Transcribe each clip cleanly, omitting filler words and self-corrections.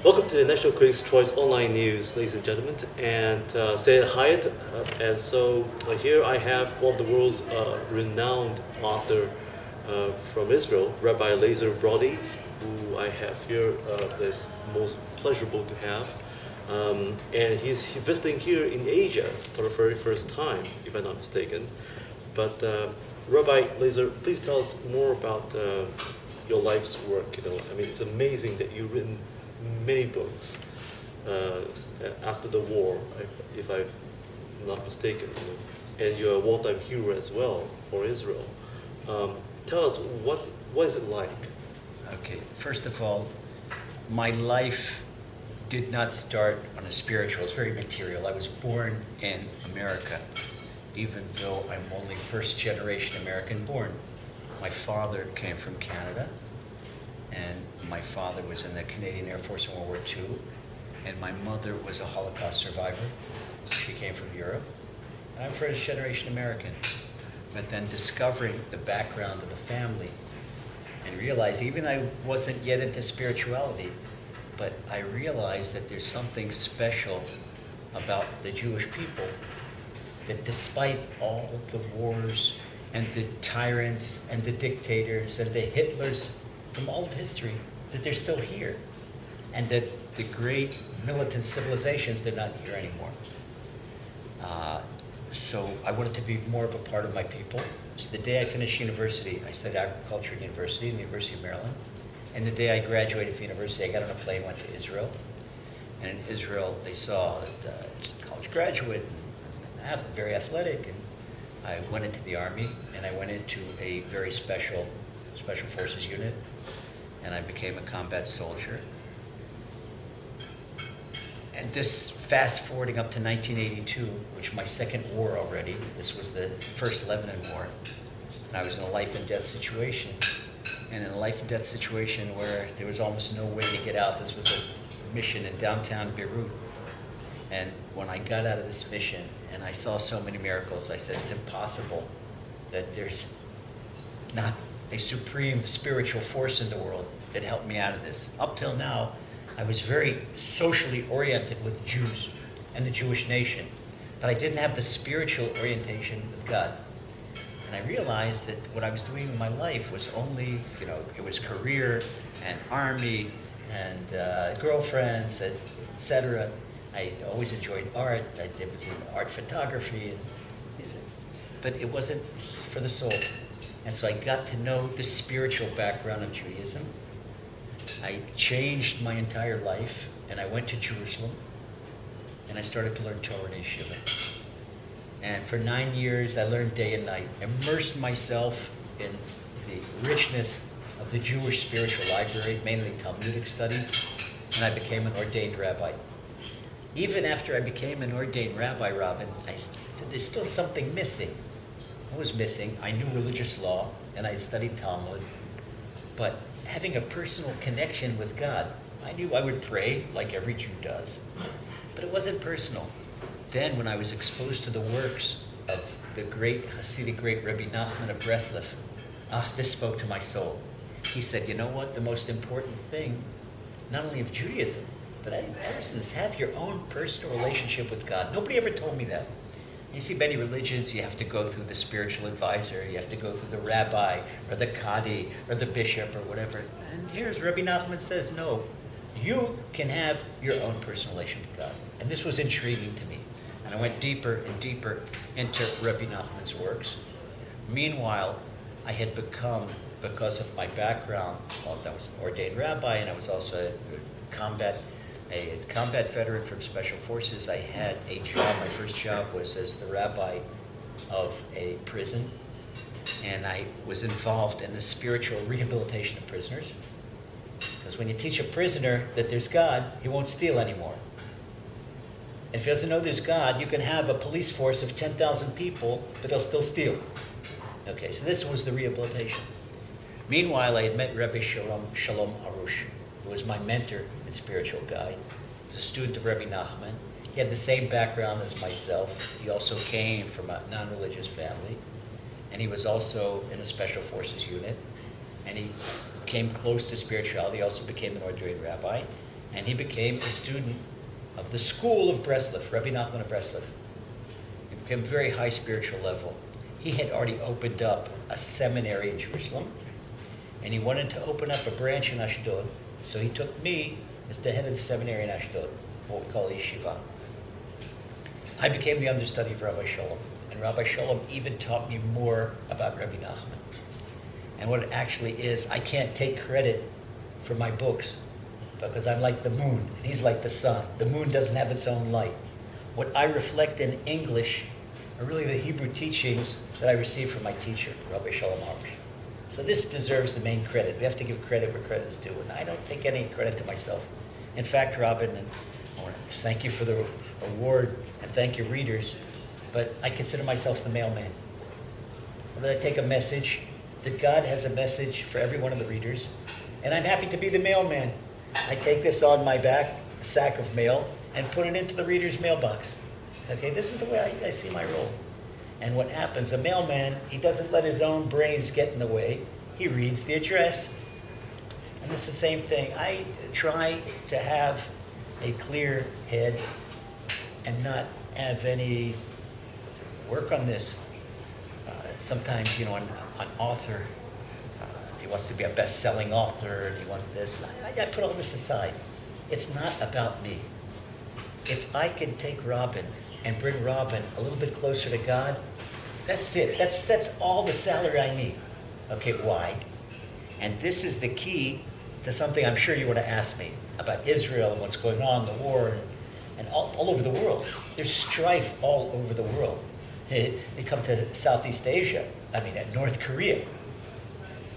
Welcome to the National Critics' Choice Online News, ladies and gentlemen, and Sayed Hyatt. And so here I have one of the world's renowned author from Israel, Rabbi Lazer Brody, who I have here. It's most pleasurable to have. And he's visiting here in Asia for the very first time, if I'm not mistaken. But Rabbi Lazer, please tell us more about your life's work. I mean, it's amazing that you've written many books after the war, if I'm not mistaken. And you're a wartime hero as well for Israel. Tell us, what is it like? Okay, first of all, my life did not start on a spiritual, it's very material. I was born in America, even though I'm only first generation American born. My father came from Canada, and my father was in the Canadian Air Force in World War II, and my mother was a Holocaust survivor. She came from Europe, and I'm first generation American. But then discovering the background of the family, and realize even I wasn't yet into spirituality, but I realized that there's something special about the Jewish people, that despite all the wars and the tyrants and the dictators and the Hitlers from all of history, that they're still here, and that the great militant civilizations, they're not here anymore. So I wanted to be more of a part of my people. So the day I finished university, I studied agriculture at university, in the University of Maryland. And the day I graduated from university, I got on a plane, went to Israel. And in Israel, they saw that I was a college graduate, and I was very athletic, and I went into the Army, and I went into a very special forces unit, and I became a combat soldier. And this fast forwarding up to 1982, which my second war already, this was the first Lebanon war, and I was in a life and death situation. And in a life and death situation where there was almost no way to get out, this was a mission in downtown Beirut. And when I got out of this mission and I saw so many miracles, I said, it's impossible that there's not a supreme spiritual force in the world that helped me out of this. Up till now, I was very socially oriented with Jews and the Jewish nation, but I didn't have the spiritual orientation with God. And I realized that what I was doing in my life was only, it was career and army and girlfriends, etc. I always enjoyed art. I was in art photography and music, but it wasn't for the soul. And so I got to know the spiritual background of Judaism. I changed my entire life, and I went to Jerusalem, and I started to learn Torah and Yeshiva. And for 9 years, I learned day and night, immersed myself in the richness of the Jewish spiritual library, mainly Talmudic studies, and I became an ordained rabbi. Even after I became an ordained rabbi, Robin, I said there's still something missing. What was missing? I knew religious law, and I had studied Talmud, but having a personal connection with God, I knew I would pray like every Jew does, but it wasn't personal. Then when I was exposed to the works of the great Hasidic great Rabbi Nachman of Breslov, this spoke to my soul. He said, you know what, the most important thing, not only of Judaism, but is have your own personal relationship with God. Nobody ever told me that. You see, many religions, you have to go through the spiritual advisor, you have to go through the rabbi, or the qadi, or the bishop, or whatever. And here's Rabbi Nachman says, no, you can have your own personal relation to God. And this was intriguing to me. And I went deeper and deeper into Rabbi Nachman's works. Meanwhile, I had become, because of my background, well, I was an ordained rabbi, and I was also a combat veteran from Special Forces. I had a job, my first job was as the rabbi of a prison, and I was involved in the spiritual rehabilitation of prisoners. Because when you teach a prisoner that there's God, he won't steal anymore. And if he doesn't know there's God, you can have a police force of 10,000 people, but they'll still steal. Okay, so this was the rehabilitation. Meanwhile, I had met Rabbi Shalom Arush, who was my mentor and spiritual guide. He was a student of Rabbi Nachman. He had the same background as myself. He also came from a non-religious family. And he was also in a special forces unit. And he came close to spirituality. He also became an ordained rabbi. And he became a student of the school of Breslov, Rabbi Nachman of Breslov. He became a very high spiritual level. He had already opened up a seminary in Jerusalem, and he wanted to open up a branch in Ashdod. So he took me as the head of the seminary in Ashdod, what we call yeshiva. I became the understudy of Rabbi Sholem, and Rabbi Sholem even taught me more about Rabbi Nachman. And what it actually is, I can't take credit for my books, because I'm like the moon, and he's like the sun. The moon doesn't have its own light. What I reflect in English are really the Hebrew teachings that I received from my teacher, Rabbi Shalom Arush. So this deserves the main credit. We have to give credit where credit is due, and I don't take any credit to myself. In fact, Robin, and I want to thank you for the award, and thank your readers, but I consider myself the mailman. That I take a message, that God has a message for every one of the readers, and I'm happy to be the mailman. I take this on my back, a sack of mail, and put it into the reader's mailbox. Okay, this is the way I see my role. And what happens, a mailman, he doesn't let his own brains get in the way. He reads the address. And it's the same thing. I try to have a clear head and not have any work on this. Sometimes, an author, he wants to be a best-selling author, and he wants this. I put all this aside. It's not about me. If I can take Robin and bring Robin a little bit closer to God, that's it. That's all the salary I need. Okay, why? And this is the key to something I'm sure you want to ask me about Israel and what's going on, the war, and all over the world. There's strife all over the world. They come to Southeast Asia, North Korea,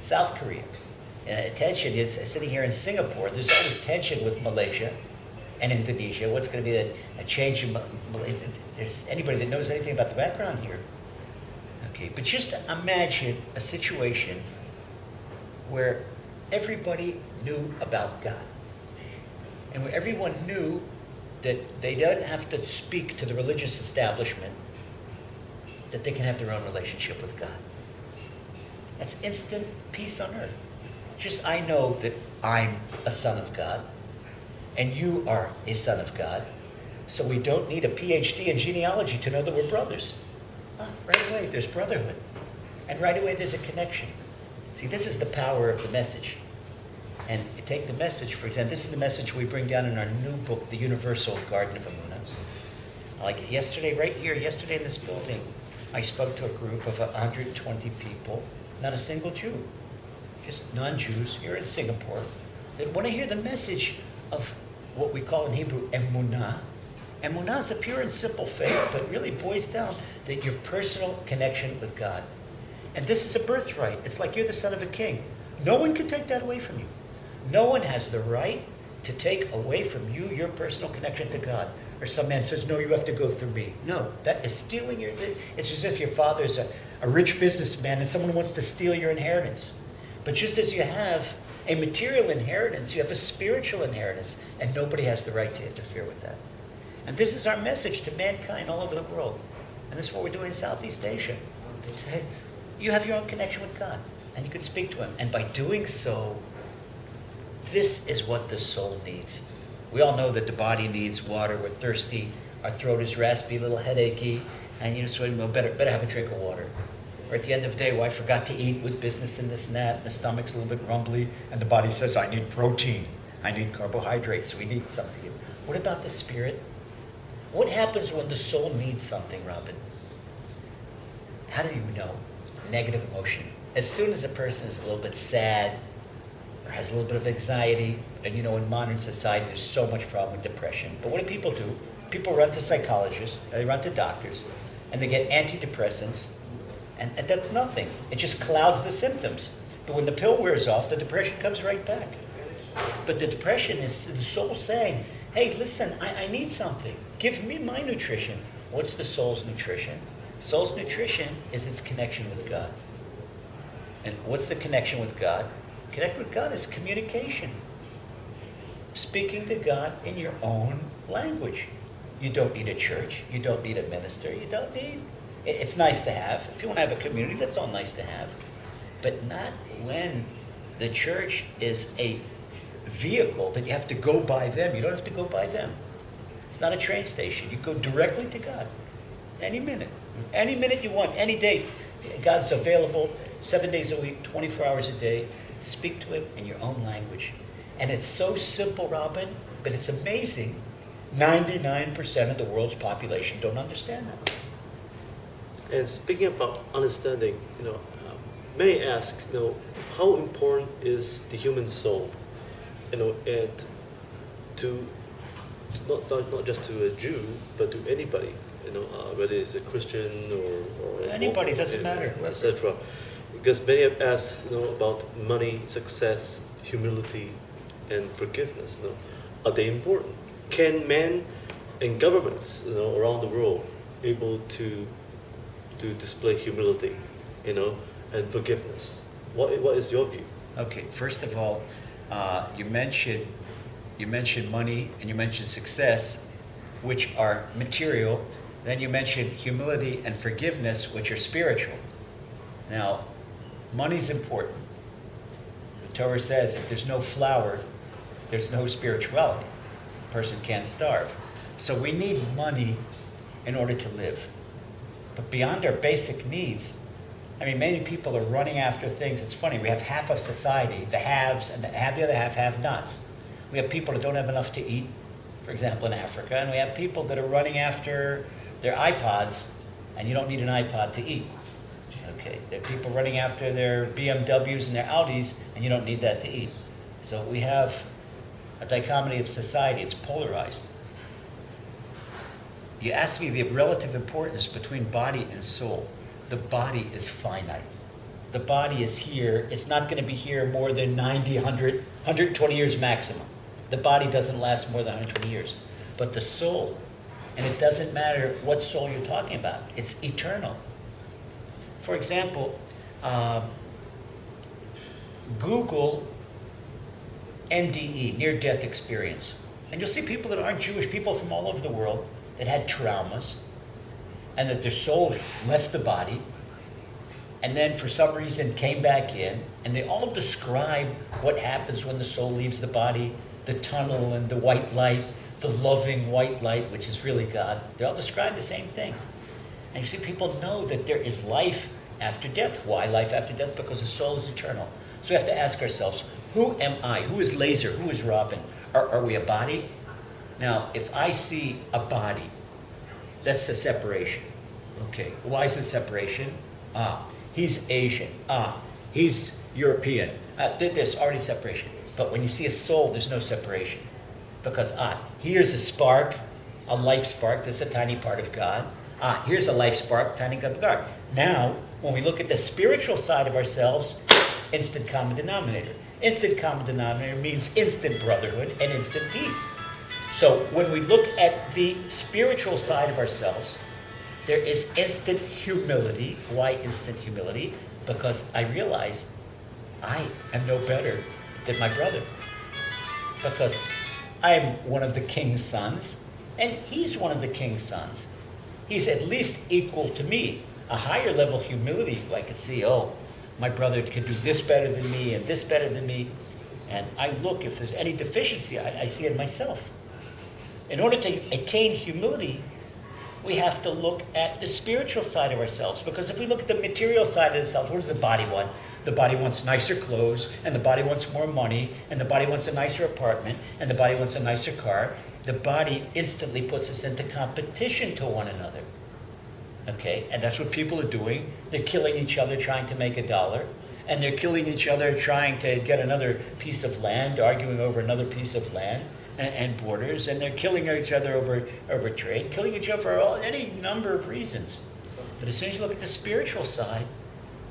South Korea. Tension is sitting here in Singapore. There's always tension with Malaysia and Indonesia. What's going to be a change in Malaysia? There's anybody that knows anything about the background here. Okay, but just imagine a situation where everybody knew about God. And where everyone knew that they don't have to speak to the religious establishment, that they can have their own relationship with God. That's instant peace on earth. Just I know that I'm a son of God, and you are a son of God, so we don't need a PhD in genealogy to know that we're brothers. Right away, there's brotherhood. And right away, there's a connection. See, this is the power of the message. And you take the message, for example, this is the message we bring down in our new book, The Universal Garden of Emunah. Like yesterday in this building, I spoke to a group of 120 people, not a single Jew, just non-Jews here in Singapore, that want to hear the message of what we call in Hebrew emunah. Emunah is a pure and simple faith, but really boils down to your personal connection with God. And this is a birthright. It's like you're the son of a king. No one can take that away from you. No one has the right to take away from you your personal connection to God. Or some man says, no, you have to go through me. No, that is stealing your... It's as if your father's a rich businessman and someone wants to steal your inheritance. But just as you have a material inheritance, you have a spiritual inheritance, and nobody has the right to interfere with that. And this is our message to mankind all over the world. And this is what we're doing in Southeast Asia. You have your own connection with God, and you can speak to Him. And by doing so, this is what the soul needs. We all know that the body needs water. We're thirsty. Our throat is raspy, a little headachy, and so we better have a drink of water. Or at the end of the day, I forgot to eat with business and this and that, and the stomach's a little bit rumbly, and the body says, I need protein, I need carbohydrates, so we need something. What about the spirit? What happens when the soul needs something, Robin? How do you know? Negative emotion. As soon as a person is a little bit sad, or has a little bit of anxiety, and in modern society there's so much problem with depression. But what do? People run to psychologists, they run to doctors, and they get antidepressants, and that's nothing. It just clouds the symptoms. But when the pill wears off, the depression comes right back. But the depression is the soul saying, hey, listen, I need something. Give me my nutrition. What's the soul's nutrition? Soul's nutrition is its connection with God. And what's the connection with God? Connect with God is communication. Speaking to God in your own language. You don't need a church. You don't need a minister. You don't need... It's nice to have. If you want to have a community, that's all nice to have. But not when the church is a vehicle that you have to go by them. You don't have to go by them. It's not a train station. You go directly to God. Any minute. Any minute you want, any day. God's available 7 days a week, 24 hours a day. Speak to him in your own language. And it's so simple, Robin, but it's amazing. 99% of the world's population don't understand that. And speaking about understanding, many ask, how important is the human soul, and to not just to a Jew, but to anybody, whether it's a Christian or anybody, doesn't matter, etc. Because many have asked, about money, success, humility, and forgiveness. Are they important? Can men and governments, around the world, able to display humility, and forgiveness? What is your view? Okay, first of all, you mentioned money and you mentioned success, which are material. Then you mentioned humility and forgiveness, which are spiritual. Now, money's important. The Torah says if there's no flour, there's no spirituality. A person can't starve. So we need money in order to live. But beyond our basic needs, many people are running after things. It's funny, we have half of society, the haves, and the other half have-nots. We have people that don't have enough to eat, for example, in Africa, and we have people that are running after their iPods, and you don't need an iPod to eat. Okay, there are people running after their BMWs and their Audis, and you don't need that to eat. So we have a dichotomy of society. It's polarized. You ask me the relative importance between body and soul. The body is finite. The body is here. It's not going to be here more than 90, 100, 120 years maximum. The body doesn't last more than 120 years. But the soul, and it doesn't matter what soul you're talking about, it's eternal. For example, Google NDE, near-death experience. And you'll see people that aren't Jewish, people from all over the world that had traumas, and that their soul left the body, and then for some reason came back in, and they all describe what happens when the soul leaves the body, the tunnel and the white light, the loving white light, which is really God. They all describe the same thing. And you see, people know that there is life after death. Why life after death? Because the soul is eternal. So we have to ask ourselves, who am I? Who is Lazer? Who is Robin? Are we a body? Now, if I see a body, that's a separation. Okay, why is it separation? He's Asian. He's European. There's already separation. But when you see a soul, there's no separation. Because, here's a spark, a life spark, that's a tiny part of God. Here's a life spark, tiny part of God. Now, when we look at the spiritual side of ourselves, instant common denominator. Instant common denominator means instant brotherhood and instant peace. So when we look at the spiritual side of ourselves, there is instant humility. Why instant humility? Because I realize I am no better than my brother. Because I am one of the king's sons, and he's one of the king's sons. He's at least equal to me. A higher level humility, I could see, my brother can do this better than me and this better than me. And I look, if there's any deficiency, I see it myself. In order to attain humility, we have to look at the spiritual side of ourselves. Because if we look at the material side of ourselves, what does the body want? The body wants nicer clothes, and the body wants more money, and the body wants a nicer apartment, and the body wants a nicer car. The body instantly puts us into competition to one another. Okay, and that's what people are doing. They're killing each other trying to make $1, and they're killing each other trying to get another piece of land, arguing over another piece of land and borders, and they're killing each other over trade, killing each other for any number of reasons. But as soon as you look at the spiritual side,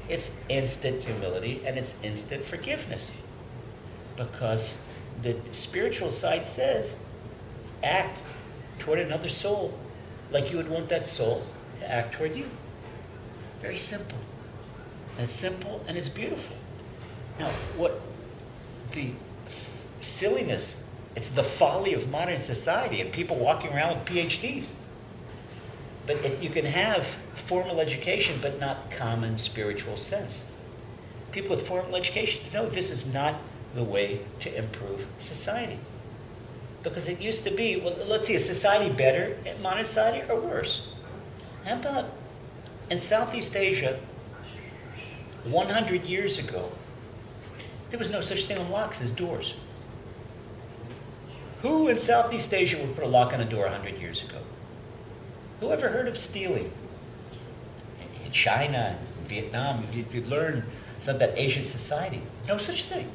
it's instant humility and it's instant forgiveness. Because the spiritual side says, act toward another soul like you would want that soul to act toward you. Very simple. And it's simple and it's beautiful. Now, what the silliness, it's the folly of modern society and people walking around with PhDs. But you can have formal education, but not common spiritual sense. People with formal education know this is not the way to improve society. Because it used to be, well, let's see, is society better in modern society or worse? How about in Southeast Asia, 100 years ago, there was no such thing on locks as doors. Who in Southeast Asia would put a lock on a door 100 years ago? Who ever heard of stealing? In China, in Vietnam, you learn something about Asian society. No such thing.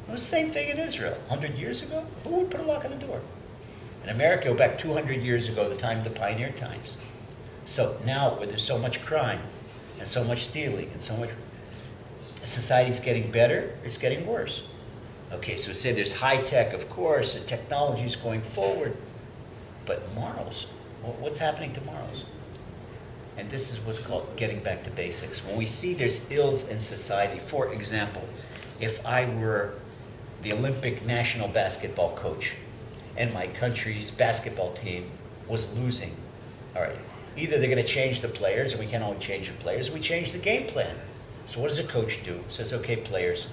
It was the same thing in Israel. 100 years ago, who would put a lock on the door? In America, go back 200 years ago, the time of the pioneer times. So now, where there's so much crime, and so much stealing, and so much, society's getting better, it's getting worse. Okay, so say there's high tech, of course, and technology is going forward, but morals, what's happening to morals? And this is what's called getting back to basics. When we see there's ills in society, for example, if I were the Olympic national basketball coach and my country's basketball team was losing, all right, either they're going to change the players, and we can't only change the players, we change the game plan. So what does a coach do? Says, okay, players,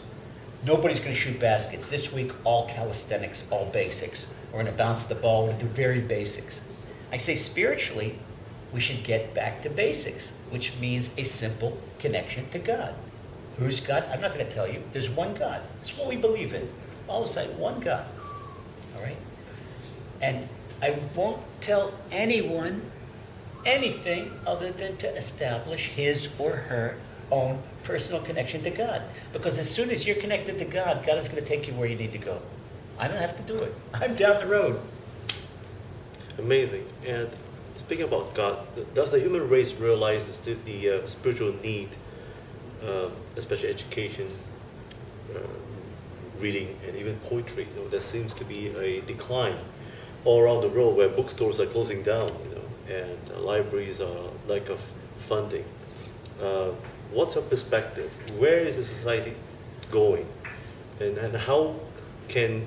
nobody's going to shoot baskets. This week, all calisthenics, all basics. We're going to bounce the ball, we're going to do very basics. I say spiritually, we should get back to basics, which means a simple connection to God. Who's God? I'm not going to tell you. There's one God. It's what we believe in. All of a sudden, one God. All right? And I won't tell anyone anything other than to establish his or her own personal connection to God. Because as soon as you're connected to God, God is going to take you where you need to go. I don't have to do it. I'm down the road. Amazing. And speaking about God, does the human race realize the spiritual need, especially education, reading, and even poetry? You know, there seems to be a decline all around the world where bookstores are closing down, you know, and libraries are lack of funding. What's your perspective? Where is the society going? And how can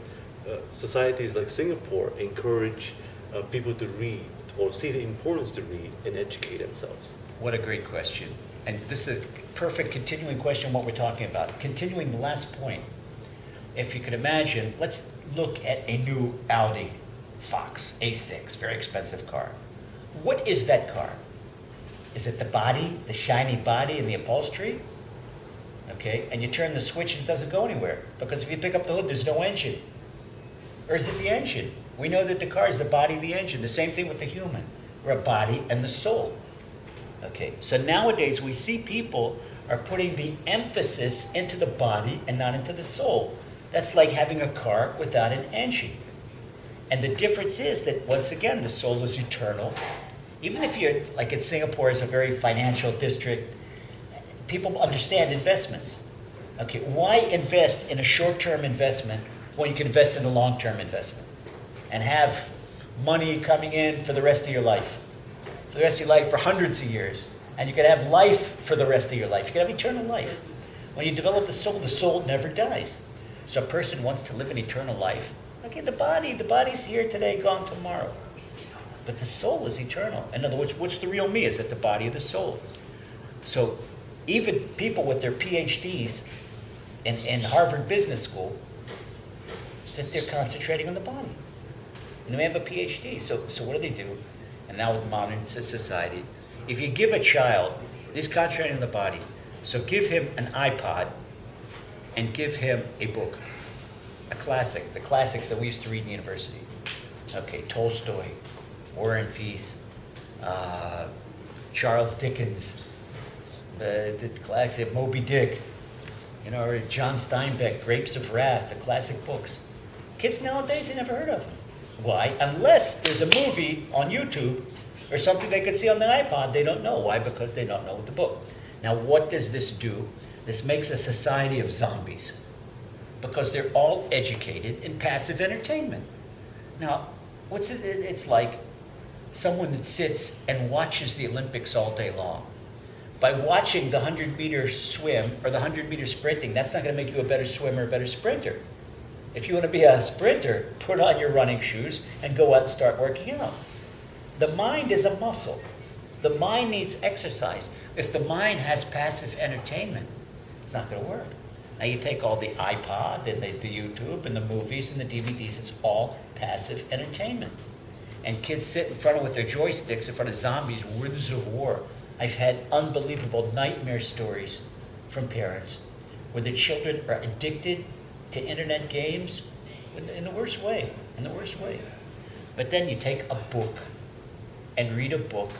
societies like Singapore encourage people to read or see the importance to read and educate themselves? What a great question. And this is a perfect continuing question what we're talking about. Continuing the last point. If you could imagine, let's look at a new Audi Fox A6, very expensive car. What is that car? Is it the body, the shiny body and the upholstery? Okay, and you turn the switch and it doesn't go anywhere. Because if you pick up the hood, there's no engine. Or is it the engine? We know that the car is the body, the engine. The same thing with the human. We're a body and the soul. Okay, so nowadays we see people are putting the emphasis into the body and not into the soul. That's like having a car without an engine. And the difference is that, once again, the soul is eternal. Even if you're, like in Singapore, is a very financial district, people understand investments. Okay, why invest in a short-term investment when you can invest in a long-term investment and have money coming in for the rest of your life? For the rest of your life, for hundreds of years. And you can have life for the rest of your life. You can have eternal life. When you develop the soul never dies. So a person wants to live an eternal life. Okay, the body's here today, gone tomorrow. But the soul is eternal. In other words, what's the real me? Is it the body or the soul? So even people with their PhDs in Harvard Business School, that they're concentrating on the body. And they have a PhD. So what do? And now with modern society, if you give a child, he's concentrating on the body. So give him an iPod and give him a book, a classic, the classics that we used to read in university. Okay, Tolstoy, War and Peace, Charles Dickens, the classic Moby Dick, you know, or John Steinbeck, Grapes of Wrath, the classic books. Kids nowadays, they never heard of them. Why? Unless there's a movie on YouTube or something they could see on the iPod, they don't know. Why? Because they don't know the book. Now, what does this do? This makes a society of zombies because they're all educated in passive entertainment. Now, what's it? It's like someone that sits and watches the Olympics all day long. By watching the 100-meter swim or the 100-meter sprinting, that's not going to make you a better swimmer or a better sprinter. If you want to be a sprinter, put on your running shoes and go out and start working out. The mind is a muscle. The mind needs exercise. If the mind has passive entertainment, it's not going to work. Now you take all the iPod and the YouTube and the movies and the DVDs, it's all passive entertainment. And kids sit in front of with their joysticks in front of zombies, winds of war. I've had unbelievable nightmare stories from parents where the children are addicted to internet games in the worst way, But then you take a book and read a book,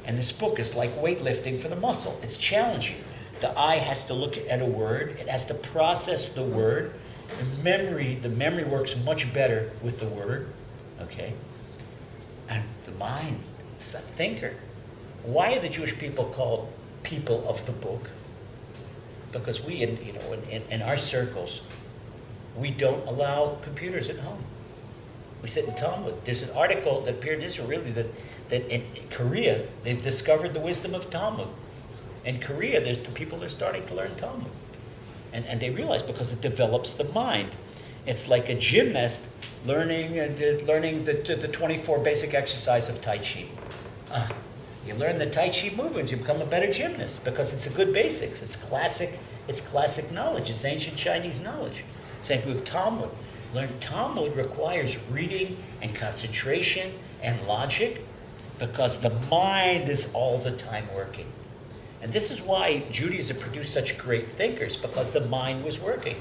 and this book is like weightlifting for the muscle. It's challenging. The eye has to look at a word, it has to process the word. The memory works much better with the word, okay? And the mind is a thinker. Why are the Jewish people called people of the book? Because we, in our circles, we don't allow computers at home. We sit in Talmud. There's an article that appeared in Israel, really, that in Korea, they've discovered the wisdom of Talmud. In Korea, the people are starting to learn Talmud. And they realize because it develops the mind. It's like a gymnast learning the 24 basic exercise of Tai Chi. You learn the Tai Chi movements, you become a better gymnast because it's a good basics. It's classic knowledge. It's ancient Chinese knowledge. Same with Talmud. Talmud requires reading and concentration and logic because the mind is all the time working. And this is why Judaism produced such great thinkers, because the mind was working.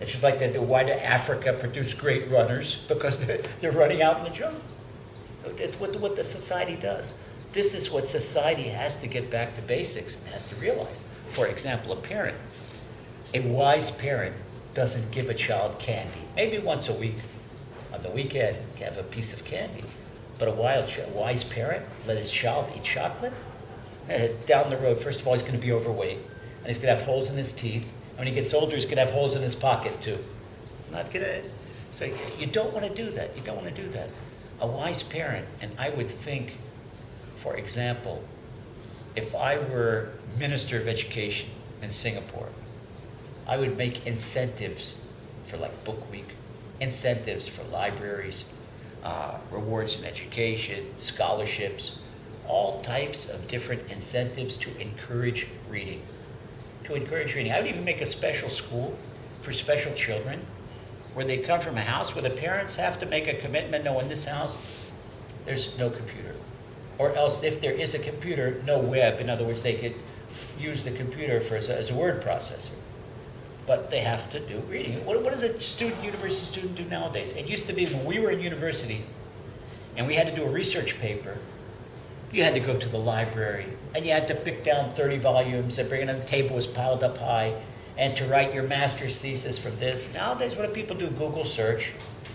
It's just like why did Africa produce great runners? Because they're running out in the jungle. It's what the society does. This is what society has to get back to basics and has to realize. For example, a wise parent doesn't give a child candy. Maybe once a week, on the weekend, have a piece of candy. But a wise parent let his child eat chocolate? Down the road, first of all, he's going to be overweight, and he's going to have holes in his teeth. And when he gets older, he's going to have holes in his pocket too. It's not going to. So you don't want to do that. You don't want to do that. A wise parent, and I would think, for example, if I were Minister of Education in Singapore, I would make incentives for like Book Week, incentives for libraries, rewards in education, scholarships, all types of different incentives to encourage reading. I would even make a special school for special children where they come from a house where the parents have to make a commitment, no, in this house, there's no computer. Or else if there is a computer, no web. In other words, they could use the computer as a word processor. But they have to do reading. What does a university student do nowadays? It used to be when we were in university and we had to do a research paper, you had to go to the library and you had to pick down 30 volumes and bring it on the table was piled up high and to write your master's thesis from this. Nowadays, what do people do? Google search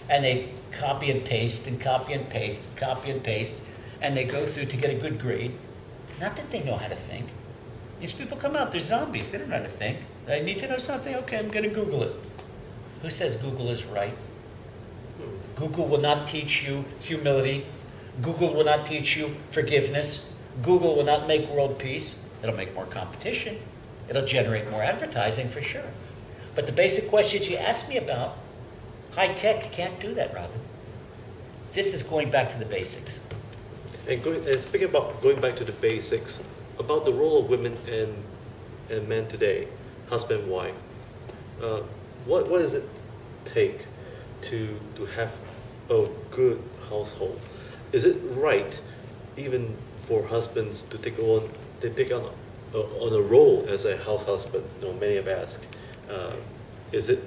and they copy and paste and copy and paste, and they go through to get a good grade. Not that they know how to think. These people come out, they're zombies, they don't know how to think. I need to know something, okay, I'm going to Google it. Who says Google is right? Google will not teach you humility. Google will not teach you forgiveness. Google will not make world peace. It'll make more competition. It'll generate more advertising for sure. But the basic questions you asked me about, high tech can't do that, Robin. This is going back to the basics. And speaking about going back to the basics, about the role of women and men today, husband and wife, what does it take to have a good household? Is it right, even for husbands to take on a role as a house husband? Many have asked. Is it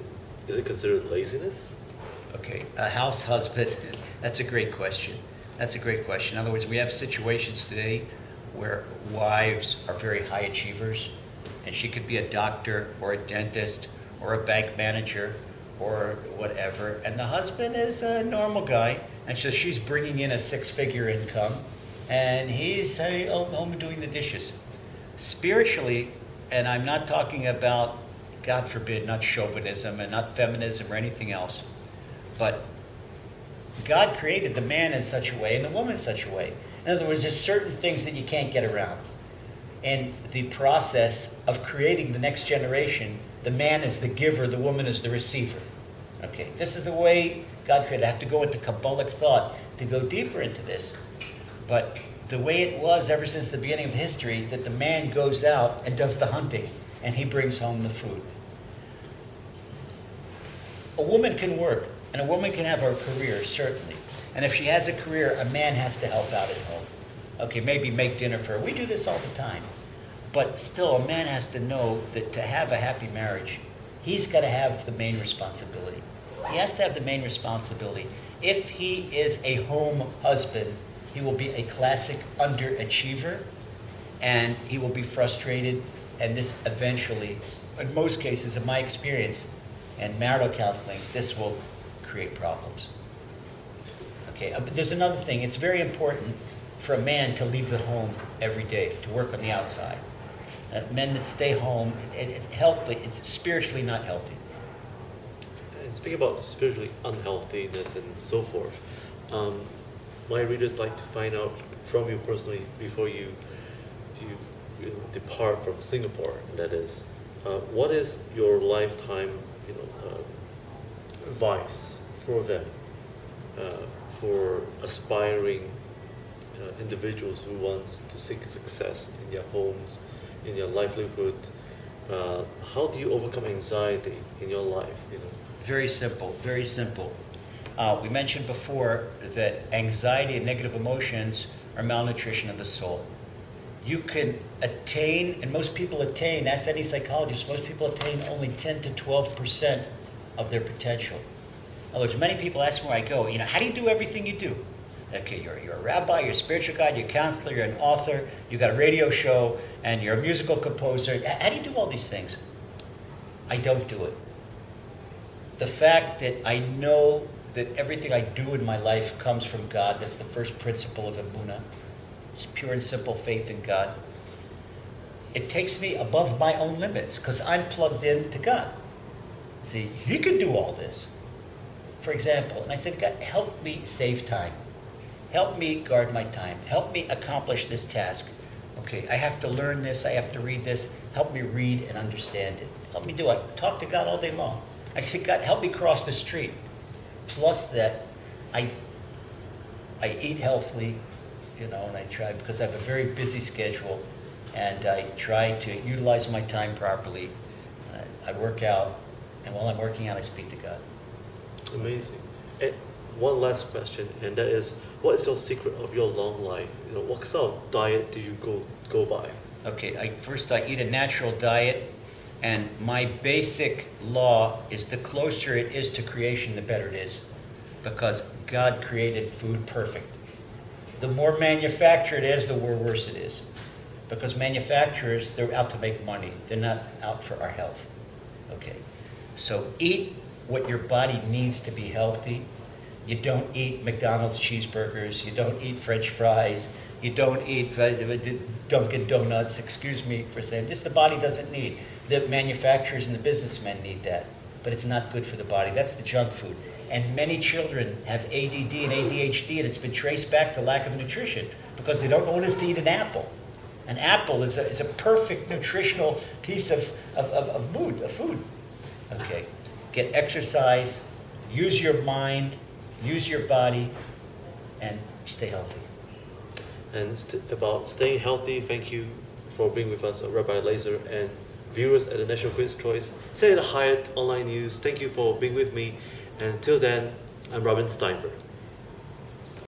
considered laziness? Okay, a house husband. That's a great question. In other words, we have situations today where wives are very high achievers, and she could be a doctor or a dentist or a bank manager or whatever, and the husband is a normal guy, and so she's bringing in a six-figure income, and he's home doing the dishes. Spiritually, and I'm not talking about, God forbid, not chauvinism and not feminism or anything else, but God created the man in such a way and the woman in such a way. In other words, there's certain things that you can't get around. In the process of creating the next generation, the man is the giver, the woman is the receiver. Okay, this is the way God created. I have to go into Kabbalic thought to go deeper into this. But the way it was ever since the beginning of history, that the man goes out and does the hunting, and he brings home the food. a woman can work, and a woman can have a career, certainly. And if she has a career, a man has to help out at home. Okay, maybe make dinner for her. We do this all the time. But still, a man has to know that to have a happy marriage, he's got to have the main responsibility. He has to have the main responsibility. If he is a home husband, he will be a classic underachiever, and he will be frustrated, and this eventually, in most cases, in my experience, and marital counseling, this will create problems. Okay, but there's another thing. It's very important for a man to leave the home every day, to work on the outside. Men that stay home, it's healthy, it's spiritually not healthy. And speaking about spiritually unhealthiness and so forth, my readers like to find out from you personally before you depart from Singapore. That is, what is your lifetime, advice for them, for aspiring individuals who wants to seek success in their homes, in their livelihood? How do you overcome anxiety in your life? Very simple, very simple. We mentioned before that anxiety and negative emotions are malnutrition of the soul. You can attain, and most people attain, ask any psychologist, most people attain only 10 to 12% of their potential. In other words, many people ask me where I go, how do you do everything you do? Okay, you're a rabbi, you're a spiritual guide, you're a counselor, you're an author, you got a radio show, and you're a musical composer. How do you do all these things? I don't do it. The fact that I know that everything I do in my life comes from God, that's the first principle of Emunah. It's pure and simple faith in God. It takes me above my own limits because I'm plugged in to God. See, He could do all this. For example, and I said, God, help me save time. Help me guard my time. Help me accomplish this task. Okay, I have to learn this. I have to read this. Help me read and understand it. Help me do it. I talk to God all day long. I said, God, help me cross the street. Plus that, I eat healthily, and I try, because I have a very busy schedule, and I try to utilize my time properly. I work out, and while I'm working out, I speak to God. Amazing. And one last question, and that is, what is your secret of your long life? What kind of diet do you go by? Okay, I eat a natural diet, and my basic law is the closer it is to creation, the better it is, because God created food perfect. The more manufactured it is, the worse it is, because manufacturers, they're out to make money. They're not out for our health. Okay, so eat what your body needs to be healthy. You don't eat McDonald's cheeseburgers. You don't eat French fries. You don't eat Dunkin' Donuts. Excuse me for saying this. The body doesn't need. The manufacturers and the businessmen need that, but it's not good for the body. That's the junk food. And many children have ADD and ADHD, and it's been traced back to lack of nutrition because they don't want us to eat an apple. An apple is a perfect nutritional piece of food. Okay, get exercise, use your mind, use your body, and stay healthy. And about staying healthy, thank you for being with us, Rabbi Lazer, and viewers at the National Quiz Choice. Say the Hyatt Online News, thank you for being with me. And until then, I'm Robin Stienberg.